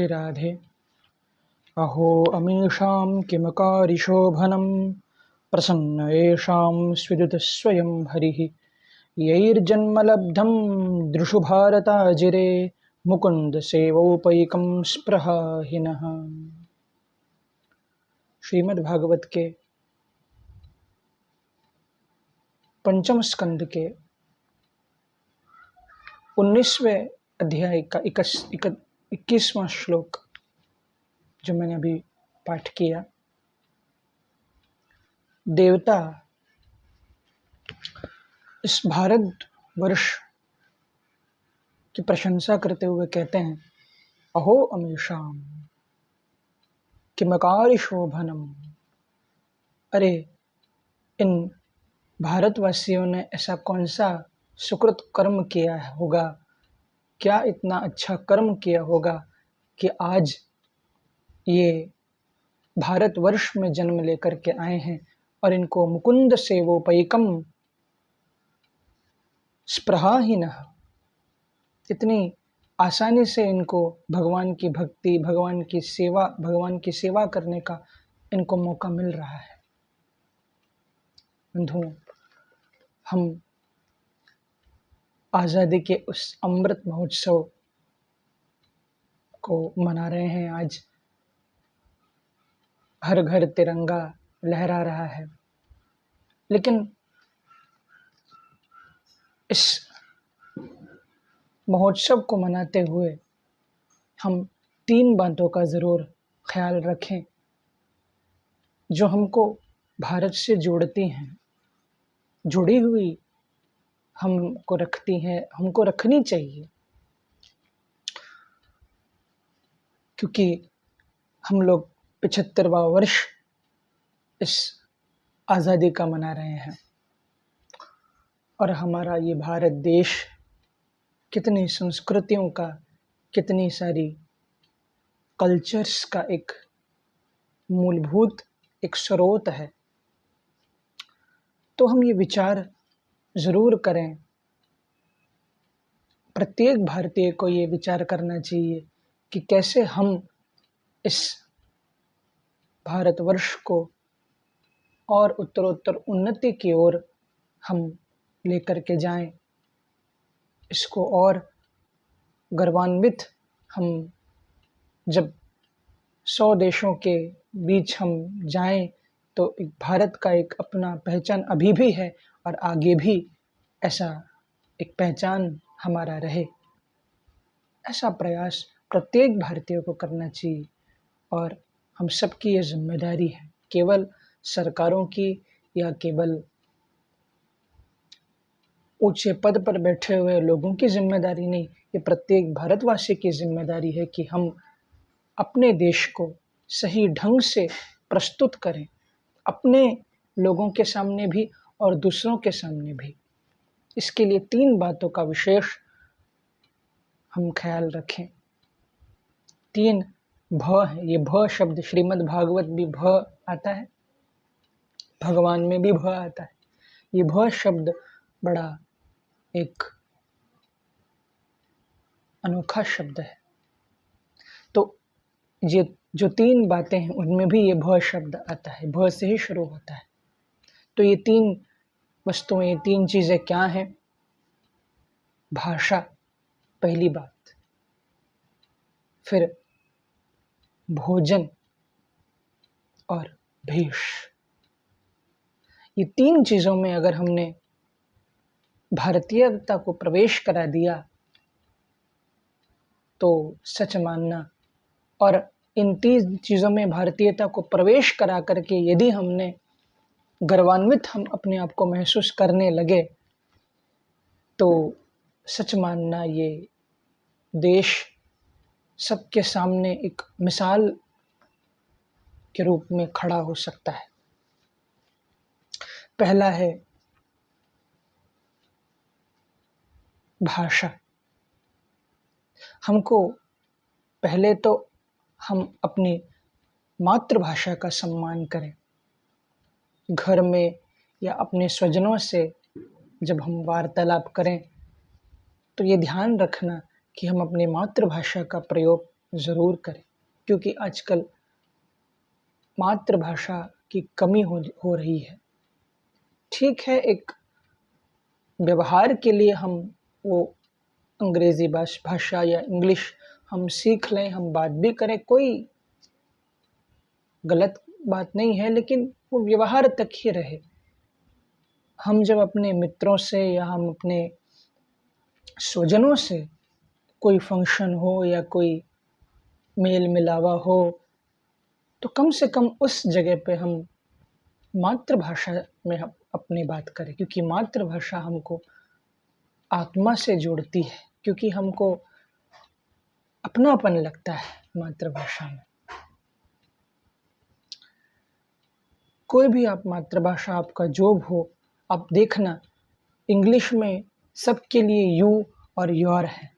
राधे राधे। अहो अमीषां किमकारिशोभनं प्रसन्न येषां स्विदुतस्वयं हरिः यैर्जन्मलब्धं दृशु भारताजिरे मुकुन्दसेवोपैकं स्पृहाहिनः। श्रीमद्भागवत के पंचम स्कंद के 19वें अध्याय का 21वां श्लोक जो मैंने अभी पाठ किया। देवता इस भारत वर्ष की प्रशंसा करते हुए कहते हैं, अहो अमीषाम किमकार शोभनम। अरे, इन भारतवासियों ने ऐसा कौन सा सुकृत कर्म किया होगा, क्या इतना अच्छा कर्म किया होगा कि आज ये भारतवर्ष में जन्म लेकर के आए हैं और इनको मुकुंद सेवोपैकम स्पृहाहीनः, इतनी आसानी से इनको भगवान की भक्ति, भगवान की सेवा करने का इनको मौका मिल रहा है। बंधुओं, हम आज़ादी के उस अमृत महोत्सव को मना रहे हैं। आज हर घर तिरंगा लहरा रहा है, लेकिन इस महोत्सव को मनाते हुए हम 3 बातों का ज़रूर ख्याल रखें जो हमको भारत से जोड़ती हैं, जुड़ी हुई हमको रखती हैं, हमको रखनी चाहिए, क्योंकि हम लोग 75वां वर्ष इस आज़ादी का मना रहे हैं और हमारा ये भारत देश कितनी संस्कृतियों का, कितनी सारी कल्चर्स का एक मूलभूत एक स्रोत है। तो हम ये विचार ज़रूर करें, प्रत्येक भारतीय को ये विचार करना चाहिए कि कैसे हम इस भारतवर्ष को और उत्तरोत्तर उन्नति की ओर हम लेकर के जाएं, इसको और गर्वान्वित हम जब 100 देशों के बीच हम जाएं तो एक भारत का एक अपना पहचान अभी भी है और आगे भी ऐसा एक पहचान हमारा रहे। ऐसा प्रयास प्रत्येक भारतीय को करना चाहिए और हम सबकी ये जिम्मेदारी है, केवल सरकारों की या केवल ऊंचे पद पर बैठे हुए लोगों की जिम्मेदारी नहीं, ये प्रत्येक भारतवासी की जिम्मेदारी है कि हम अपने देश को सही ढंग से प्रस्तुत करें, अपने लोगों के सामने भी और दूसरों के सामने भी। इसके लिए 3 बातों का विशेष हम ख्याल रखें। 3 भ है। ये भ शब्द श्रीमद् भागवत भी भ आता है, भगवान में भी भ आता है। ये भ शब्द बड़ा एक अनोखा शब्द है। तो ये जो 3 बातें हैं उनमें भी ये भ शब्द आता है, भ से ही शुरू होता है। तो ये 3 वस्तुएं, ये 3 चीज़ें क्या हैं? भाषा पहली बात, फिर भोजन और भेष। ये 3 चीज़ों में अगर हमने भारतीयता को प्रवेश करा दिया तो सच मानना, और इन 3 चीज़ों में भारतीयता को प्रवेश करा करके यदि हमने गर्वान्वित हम अपने आप को महसूस करने लगे तो सच मानना ये देश सबके सामने एक मिसाल के रूप में खड़ा हो सकता है। पहला है भाषा। हमको पहले तो हम अपनी मातृभाषा का सम्मान करें। घर में या अपने स्वजनों से जब हम वार्तालाप करें तो ये ध्यान रखना कि हम अपनी मातृभाषा का प्रयोग ज़रूर करें, क्योंकि आजकल मातृभाषा की कमी हो रही है। ठीक है, एक व्यवहार के लिए हम वो अंग्रेज़ी भाषा या इंग्लिश हम सीख लें, हम बात भी करें, कोई गलत बात नहीं है, लेकिन वो व्यवहार तक ही रहे। हम जब अपने मित्रों से या हम अपने स्वजनों से कोई फंक्शन हो या कोई मेल मिलावा हो, तो कम से कम उस जगह पे हम मातृभाषा में हम अपनी बात करें, क्योंकि मातृभाषा हमको आत्मा से जोड़ती है, क्योंकि हमको अपनापन लगता है मातृभाषा में। कोई भी आप मातृभाषा आपका जो हो, आप देखना इंग्लिश में सबके लिए यू और योर है,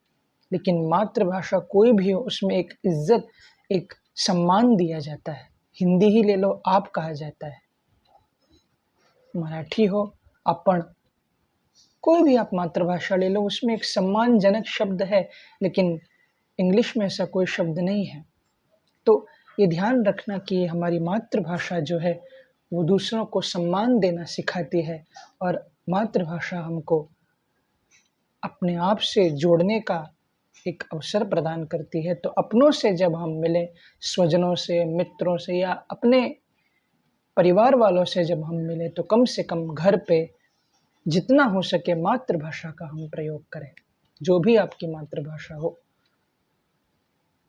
लेकिन मातृभाषा कोई भी हो उसमें एक इज्जत, एक सम्मान दिया जाता है। हिंदी ही ले लो, आप कहा जाता है। मराठी हो, आपण, कोई भी आप मातृभाषा ले लो, उसमें एक सम्मानजनक शब्द है, लेकिन इंग्लिश में ऐसा कोई शब्द नहीं है। तो ये ध्यान रखना कि हमारी मातृभाषा जो है वो दूसरों को सम्मान देना सिखाती है, और मातृभाषा हमको अपने आप से जोड़ने का एक अवसर प्रदान करती है। तो अपनों से जब हम मिलें, स्वजनों से, मित्रों से या अपने परिवार वालों से जब हम मिलें, तो कम से कम घर पे जितना हो सके मातृभाषा का हम प्रयोग करें। जो भी आपकी मातृभाषा हो,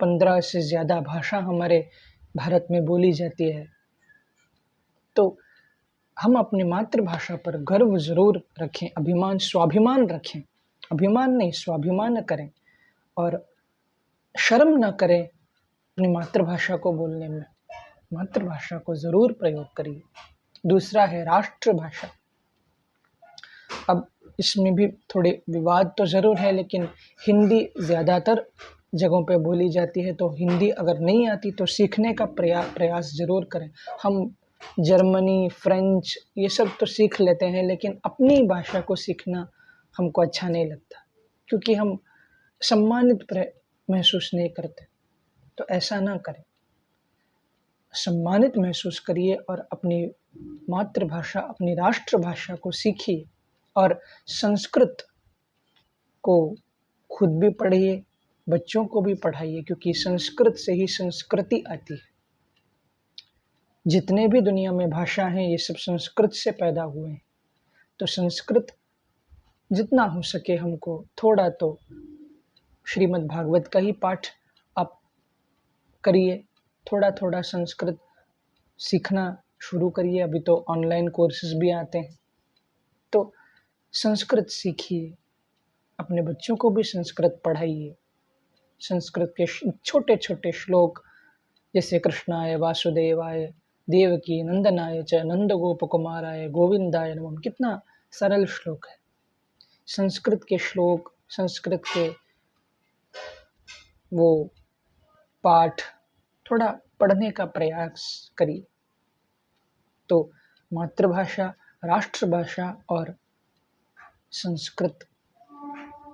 15 से ज़्यादा भाषा हमारे भारत में बोली जाती है, तो हम अपनी मातृभाषा पर गर्व ज़रूर रखें, अभिमान, स्वाभिमान रखें। अभिमान नहीं, स्वाभिमान करें, और शर्म न करें अपनी मातृभाषा को बोलने में। मातृभाषा को ज़रूर प्रयोग करिए। दूसरा है राष्ट्रभाषा। अब इसमें भी थोड़े विवाद तो ज़रूर है, लेकिन हिंदी ज़्यादातर जगहों पे बोली जाती है, तो हिंदी अगर नहीं आती तो सीखने का प्रयास ज़रूर करें। हम जर्मनी, फ्रेंच ये सब तो सीख लेते हैं, लेकिन अपनी भाषा को सीखना हमको अच्छा नहीं लगता, क्योंकि हम सम्मानित महसूस नहीं करते। तो ऐसा ना करें, सम्मानित महसूस करिए और अपनी मातृभाषा, अपनी राष्ट्रभाषा को सीखिए, और संस्कृत को खुद भी पढ़िए, बच्चों को भी पढ़ाइए, क्योंकि संस्कृत से ही संस्कृति आती है। जितने भी दुनिया में भाषा हैं, ये सब संस्कृत से पैदा हुए हैं। तो संस्कृत जितना हो सके हमको थोड़ा तो श्रीमद् भागवत का ही पाठ आप करिए, थोड़ा थोड़ा संस्कृत सीखना शुरू करिए। अभी तो ऑनलाइन कोर्सेज भी आते हैं, तो संस्कृत सीखिए, अपने बच्चों को भी संस्कृत पढ़ाइए। संस्कृत के छोटे छोटे श्लोक, जैसे कृष्णाय वासुदेवाय देवकी नंदनाय च नंद गोप कुमाराय गोविंदाय नमः, कितना सरल श्लोक है। संस्कृत के श्लोक, संस्कृत के वो पाठ थोड़ा पढ़ने का प्रयास करिए। तो मातृभाषा, राष्ट्रभाषा और संस्कृत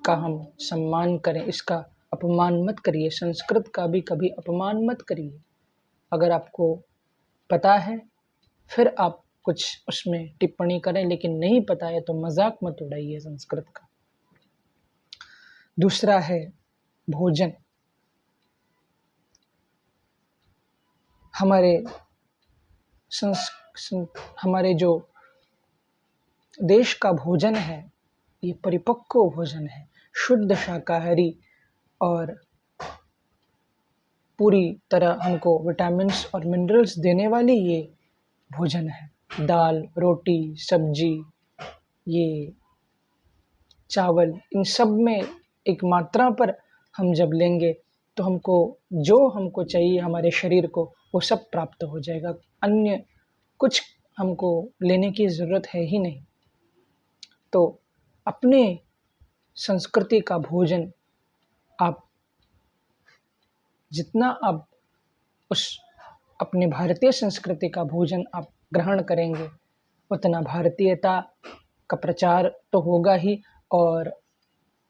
का हम सम्मान करें, इसका अपमान मत करिए। संस्कृत का भी कभी अपमान मत करिए। अगर आपको पता है फिर आप कुछ उसमें टिप्पणी करें, लेकिन नहीं पता है तो मजाक मत उड़ाइए संस्कृत का। दूसरा है भोजन। हमारे जो देश का भोजन है, ये परिपक्व भोजन है, शुद्ध शाकाहारी और पूरी तरह हमको विटामिन्स और मिनरल्स देने वाली ये भोजन है। दाल, रोटी, सब्जी, ये चावल, इन सब में एक मात्रा पर हम जब लेंगे तो हमको चाहिए हमारे शरीर को, वो सब प्राप्त हो जाएगा। अन्य कुछ हमको लेने की ज़रूरत है ही नहीं। तो अपने संस्कृति का भोजन आप जितना आप उस अपने भारतीय संस्कृति का भोजन आप ग्रहण करेंगे, उतना भारतीयता का प्रचार तो होगा ही, और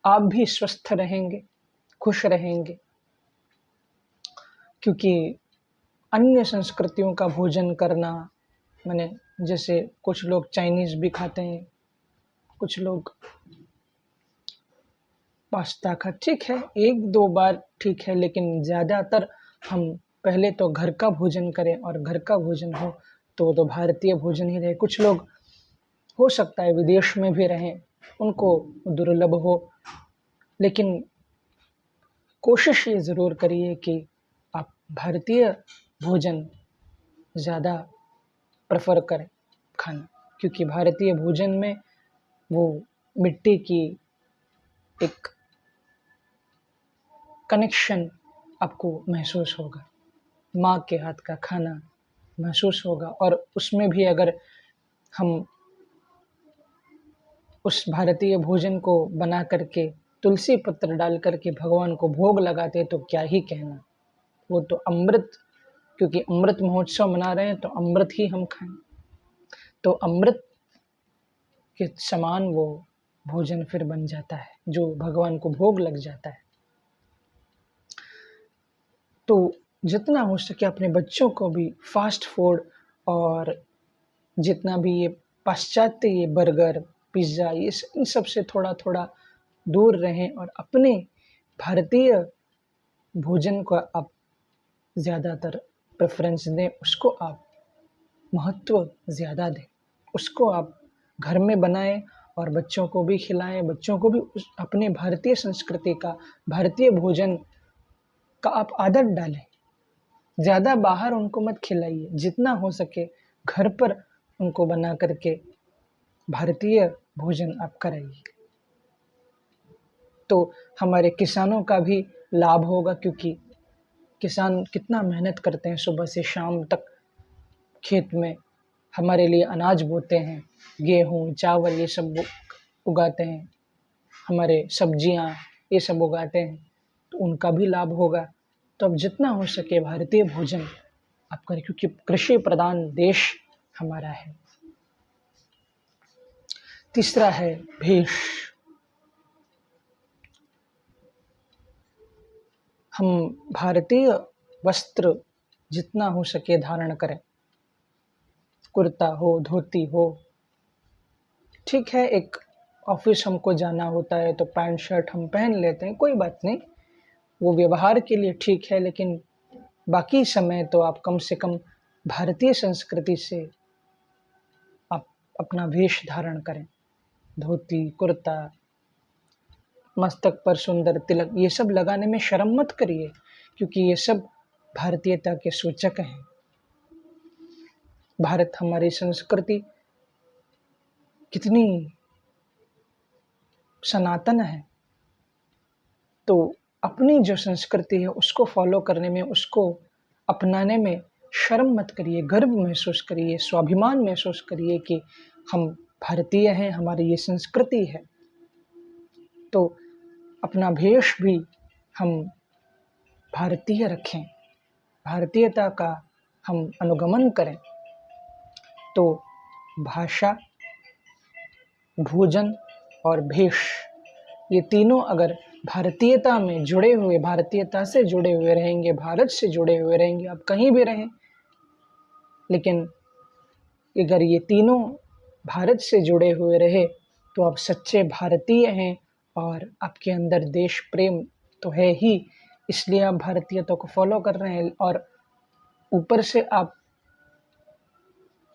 आप भी स्वस्थ रहेंगे, खुश रहेंगे। क्योंकि अन्य संस्कृतियों का भोजन करना, माने जैसे कुछ लोग चाइनीज़ भी खाते हैं, कुछ लोग पास्ता खा ठीक है, 1-2 बार ठीक है, लेकिन ज़्यादातर हम पहले तो घर का भोजन करें, और घर का भोजन हो तो भारतीय भोजन ही रहे। कुछ लोग हो सकता है विदेश में भी रहें, उनको दुर्लभ हो, लेकिन कोशिश ये ज़रूर करिए कि आप भारतीय भोजन ज़्यादा प्रेफ़र करें खाना, क्योंकि भारतीय भोजन में वो मिट्टी की एक कनेक्शन आपको महसूस होगा, माँ के हाथ का खाना महसूस होगा। और उसमें भी अगर हम उस भारतीय भोजन को बना करके तुलसी पत्र डाल करके भगवान को भोग लगाते तो क्या ही कहना, वो तो अमृत, क्योंकि अमृत महोत्सव मना रहे हैं तो अमृत ही हम खाएं, तो अमृत के समान वो भोजन फिर बन जाता है जो भगवान को भोग लग जाता है। तो जितना हो सके अपने बच्चों को भी फास्ट फूड और जितना भी ये पाश्चात्य ये बर्गर, पिज़्ज़ा, ये इन सब से थोड़ा थोड़ा दूर रहें, और अपने भारतीय भोजन को आप ज़्यादातर प्रेफरेंस दें, उसको आप महत्व ज़्यादा दें, उसको आप घर में बनाएं और बच्चों को भी खिलाएं, बच्चों को भी उस अपने भारतीय संस्कृति का, भारतीय भोजन का आप आदत डालें। ज़्यादा बाहर उनको मत खिलाइए, जितना हो सके घर पर उनको बना करके भारतीय भोजन आप कराइए। तो हमारे किसानों का भी लाभ होगा, क्योंकि किसान कितना मेहनत करते हैं, सुबह से शाम तक खेत में हमारे लिए अनाज बोते हैं, गेहूँ, चावल ये सब उगाते हैं, हमारे सब्जियाँ ये सब उगाते हैं, तो उनका भी लाभ होगा। तो अब जितना हो सके भारतीय भोजन आप करें, क्योंकि कृषि प्रधान देश हमारा है। तीसरा है भेष। हम भारतीय वस्त्र जितना हो सके धारण करें, कुर्ता हो, धोती हो, ठीक है, एक ऑफिस हमको जाना होता है तो पैंट शर्ट हम पहन लेते हैं, कोई बात नहीं, वो व्यवहार के लिए ठीक है, लेकिन बाकी समय तो आप कम से कम भारतीय संस्कृति से आप अपना वेश धारण करें। धोती, कुर्ता, मस्तक पर सुंदर तिलक, ये सब लगाने में शर्म मत करिए, क्योंकि ये सब भारतीयता के सूचक हैं। भारत, हमारी संस्कृति कितनी सनातन है, तो अपनी जो संस्कृति है उसको फॉलो करने में, उसको अपनाने में शर्म मत करिए, गर्व महसूस करिए, स्वाभिमान महसूस करिए कि हम भारतीय हैं, हमारी ये संस्कृति है। तो अपना भेष भी हम भारतीय रखें, भारतीयता का हम अनुगमन करें। तो भाषा, भोजन और भेष, ये तीनों अगर भारतीयता में जुड़े हुए, भारतीयता से जुड़े हुए रहेंगे, भारत से जुड़े हुए रहेंगे, आप कहीं भी रहें, लेकिन अगर ये तीनों भारत से जुड़े हुए रहे तो आप सच्चे भारतीय हैं, और आपके अंदर देश प्रेम तो है ही, इसलिए आप भारतीयता को फॉलो कर रहे हैं, और ऊपर से आप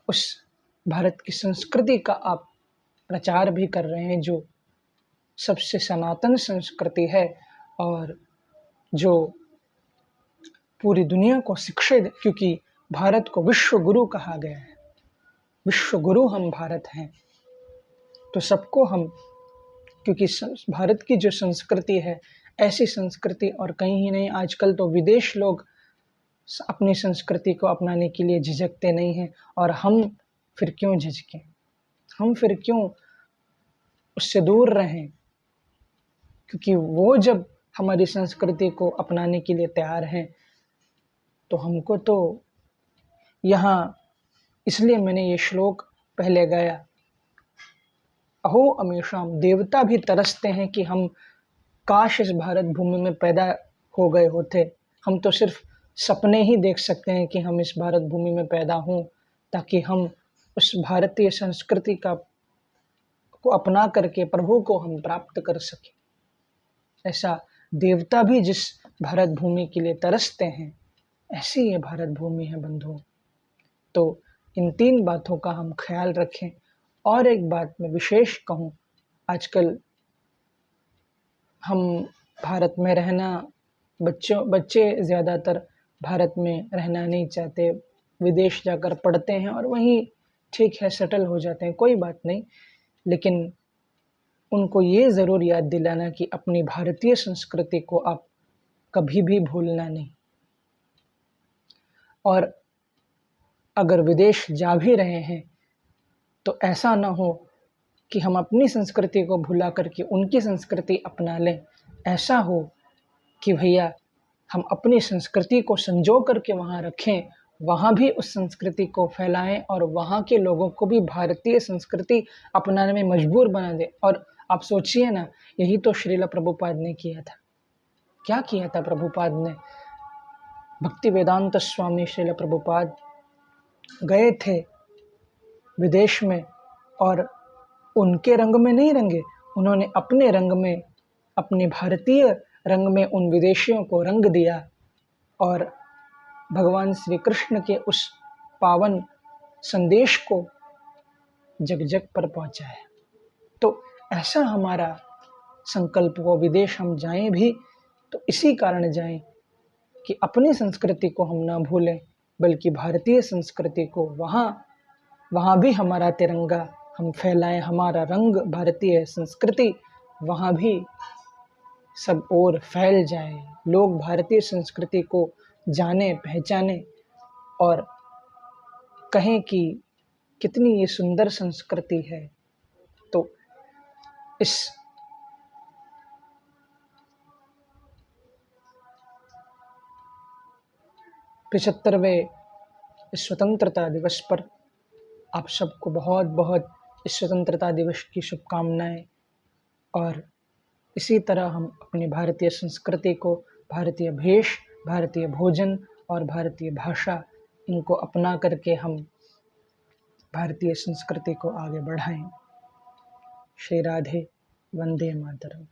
उस भारत की संस्कृति का आप प्रचार भी कर रहे हैं, जो सबसे सनातन संस्कृति है और जो पूरी दुनिया को शिक्षा दे, क्योंकि भारत को विश्व गुरु कहा गया है, विश्व गुरु हम भारत हैं। तो सबको हम, क्योंकि भारत की जो संस्कृति है, ऐसी संस्कृति और कहीं ही नहीं। आजकल तो विदेश लोग अपनी संस्कृति को अपनाने के लिए झिझकते नहीं हैं, और हम फिर क्यों झिझकें, हम फिर क्यों उससे दूर रहें, क्योंकि वो जब हमारी संस्कृति को अपनाने के लिए तैयार हैं तो हमको तो यहाँ, इसलिए मैंने ये श्लोक पहले गाया, अहो अमीषाम, देवता भी तरसते हैं कि हम काश इस भारत भूमि में पैदा हो गए होते, हम तो सिर्फ सपने ही देख सकते हैं कि हम इस भारत भूमि में पैदा हों, ताकि हम उस भारतीय संस्कृति को अपना करके प्रभु को हम प्राप्त कर सकें। ऐसा देवता भी जिस भारत भूमि के लिए तरसते हैं, ऐसी ये भारत भूमि है बंधुओं। तो इन 3 बातों का हम ख्याल रखें। और एक बात मैं विशेष कहूँ, आजकल हम भारत में रहना, बच्चे ज़्यादातर भारत में रहना नहीं चाहते, विदेश जाकर पढ़ते हैं और वहीं ठीक है सेटल हो जाते हैं, कोई बात नहीं। लेकिन उनको ये ज़रूर याद दिलाना कि अपनी भारतीय संस्कृति को आप कभी भी भूलना नहीं। और अगर विदेश जा भी रहे हैं तो ऐसा ना हो कि हम अपनी संस्कृति को भुला करके उनकी संस्कृति अपना लें। ऐसा हो कि भैया हम अपनी संस्कृति को संजो करके वहाँ रखें, वहाँ भी उस संस्कृति को फैलाएं और वहाँ के लोगों को भी भारतीय संस्कृति अपनाने में मजबूर बना दें। और आप सोचिए ना, यही तो श्रील प्रभुपाद ने किया था। क्या किया था प्रभुपाद ने? भक्ति वेदांत स्वामी श्रील प्रभुपाद गए थे विदेश में और उनके रंग में नहीं रंगे, उन्होंने अपने रंग में, अपने भारतीय रंग में उन विदेशियों को रंग दिया और भगवान श्री कृष्ण के उस पावन संदेश को जग जग पर पहुंचाया। तो ऐसा हमारा संकल्प हो, विदेश हम जाएं भी तो इसी कारण जाएं कि अपनी संस्कृति को हम ना भूलें, बल्कि भारतीय संस्कृति को वहाँ भी हमारा तिरंगा हम फैलाएं, हमारा रंग भारतीय संस्कृति वहाँ भी सब ओर फैल जाए, लोग भारतीय संस्कृति को जाने पहचाने और कहें कि कितनी ये सुंदर संस्कृति है। तो इस पिछहत्तरवें स्वतंत्रता दिवस पर आप सबको बहुत बहुत इस स्वतंत्रता दिवस की शुभकामनाएं। और इसी तरह हम अपनी भारतीय संस्कृति को, भारतीय भेष, भारतीय भोजन और भारतीय भाषा, इनको अपना करके हम भारतीय संस्कृति को आगे बढ़ाएं। श्री राधे, वंदे मातरम।